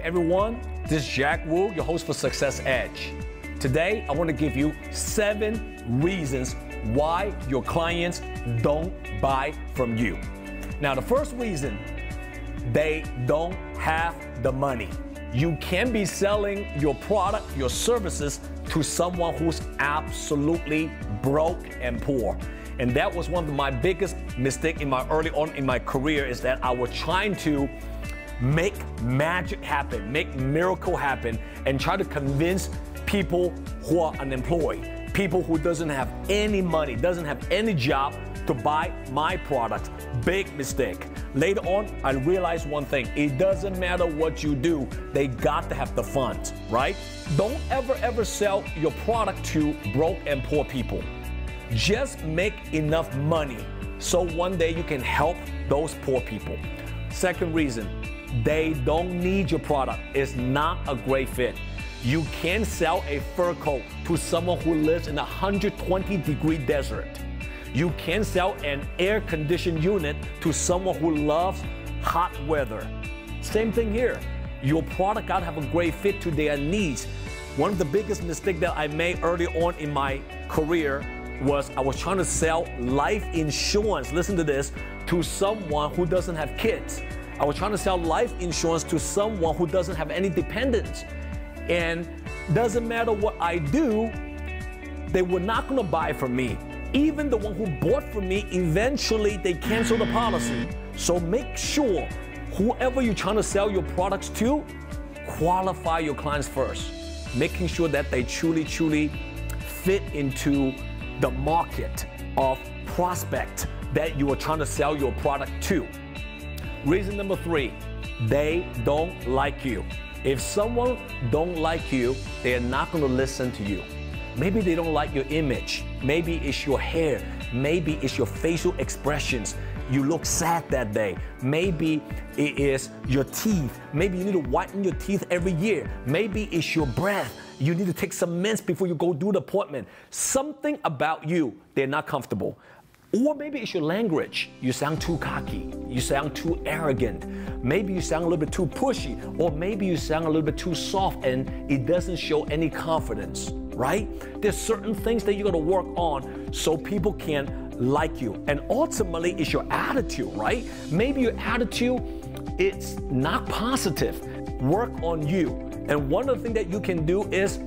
everyone, this is Jack Wu, your host for Success Edge. Today, I want to give you 7 reasons why your clients don't buy from you. Now, the first reason, they don't have the money. You can be selling your product, your services to someone who's absolutely broke and poor. And that was one of my biggest mistakes early on in my career, is that I was trying to make magic happen, make miracle happen, and try to convince people who are unemployed, people who doesn't have any money, doesn't have any job to buy my product. Big mistake. Later on, I realized one thing. It doesn't matter what you do, they got to have the funds, right? Don't ever sell your product to broke and poor people. Just make enough money so one day you can help those poor people. Second reason, they don't need your product. It's not a great fit. You can sell a fur coat to someone who lives in a 120-degree desert. You can sell an air-conditioned unit to someone who loves hot weather. Same thing here. Your product got to have a great fit to their needs. One of the biggest mistakes that I made early on in my career was I was trying to sell life insurance, listen to this, to someone who doesn't have kids. I was trying to sell life insurance to someone who doesn't have any dependents. And doesn't matter what I do, they were not gonna buy from me. Even the one who bought from me, eventually they cancel the policy. So make sure whoever you're trying to sell your products to, qualify your clients first. Making sure that they truly fit into the market of prospect that you are trying to sell your product to. Reason number 3, they don't like you. If someone don't like you, they're not gonna listen to you. Maybe they don't like your image. Maybe it's your hair. Maybe it's your facial expressions. You look sad that day. Maybe it is your teeth. Maybe you need to whiten your teeth every year. Maybe it's your breath. You need to take some mints before you go do the appointment. Something about you, they're not comfortable. Or maybe it's your language. You sound too cocky. You sound too arrogant. Maybe you sound a little bit too pushy. Or maybe you sound a little bit too soft and it doesn't show any confidence, right? There's certain things that you gotta work on so people can like you. And ultimately, it's your attitude, right? Maybe your attitude, it's not positive. Work on you. And one of the things that you can do is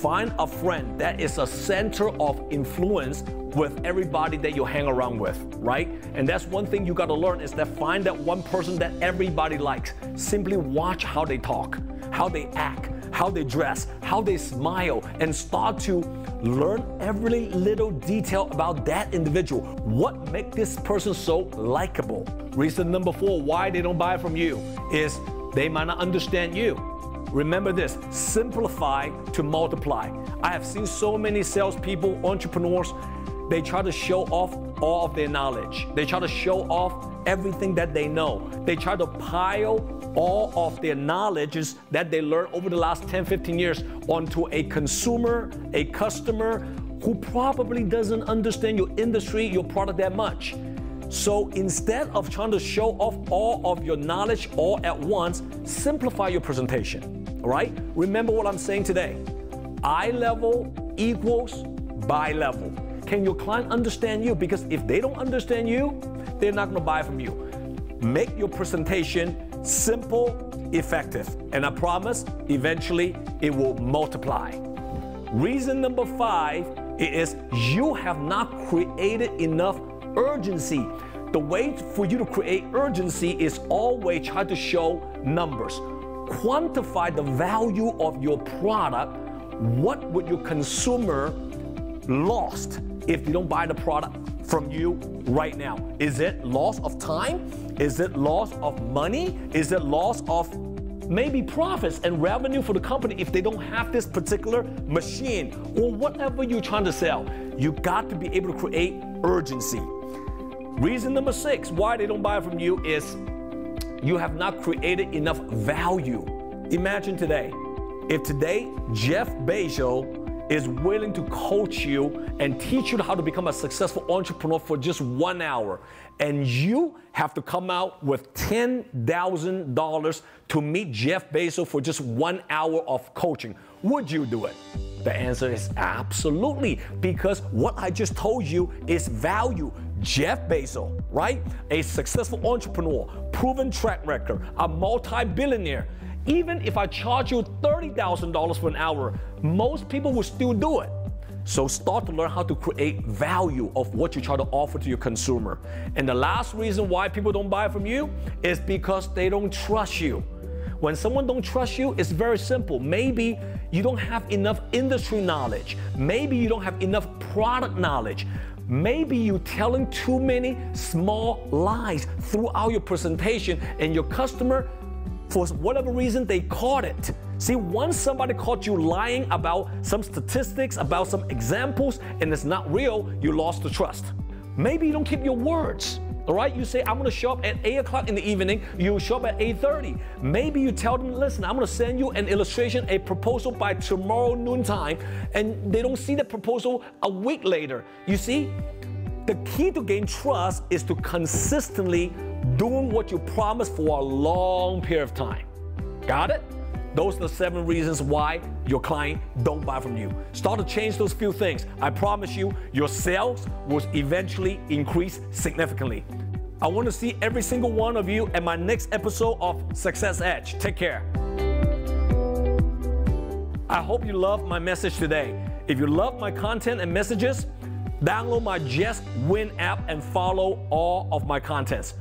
find a friend that is a center of influence with everybody that you hang around with, right? And that's one thing you gotta learn, is that find that one person that everybody likes. Simply watch how they talk, how they act, how they dress, how they smile, and start to learn every little detail about that individual. What makes this person so likable? Reason number 4, why they don't buy from you, is they might not understand you. Remember this, simplify to multiply. I have seen so many salespeople, entrepreneurs, they try to show off all of their knowledge. They try to show off everything that they know. They try to pile all of their knowledges that they learned over the last 10, 15 years onto a consumer, a customer who probably doesn't understand your industry, your product that much. So instead of trying to show off all of your knowledge all at once, simplify your presentation, all right? Remember what I'm saying today. Eye level equals buy level. Can your client understand you? Because if they don't understand you, they're not gonna buy from you. Make your presentation simple, effective, and I promise eventually it will multiply. Reason number 5 is you have not created enough urgency. The way for you to create urgency is always try to show numbers. Quantify the value of your product. What would your consumer lost if you don't buy the product from you right now? Is it loss of time? Is it loss of money? Is it loss of maybe profits and revenue for the company if they don't have this particular machine or whatever you're trying to sell? You got to be able to create urgency. Reason number 6 why they don't buy from you is you have not created enough value. Imagine today, if today Jeff Bezos is willing to coach you and teach you how to become a successful entrepreneur for just 1 hour, and you have to come out with $10,000 to meet Jeff Bezos for just 1 hour of coaching, would you do it? The answer is absolutely, because what I just told you is value. Jeff Bezos, right? A successful entrepreneur, proven track record, a multi-billionaire. Even if I charge you $30,000 for an hour, most people will still do it. So start to learn how to create value of what you try to offer to your consumer. And the last reason why people don't buy from you is because they don't trust you. When someone don't trust you, it's very simple. Maybe you don't have enough industry knowledge. Maybe you don't have enough product knowledge. Maybe you're telling too many small lies throughout your presentation, and your customer, for whatever reason, they caught it. See, once somebody caught you lying about some statistics, about some examples, and it's not real, you lost the trust. Maybe you don't keep your words. All right, you say, I'm gonna show up at 8 o'clock in the evening, you show up at 8:30. Maybe you tell them, listen, I'm gonna send you an illustration, a proposal by tomorrow noontime, and they don't see the proposal a week later. You see, the key to gain trust is to consistently doing what you promise for a long period of time. Got it? Those are the 7 reasons why your client don't buy from you. Start to change those few things. I promise you, your sales will eventually increase significantly. I want to see every single one of you at my next episode of Success Edge. Take care. I hope you loved my message today. If you love my content and messages, download my Just Win app and follow all of my contents.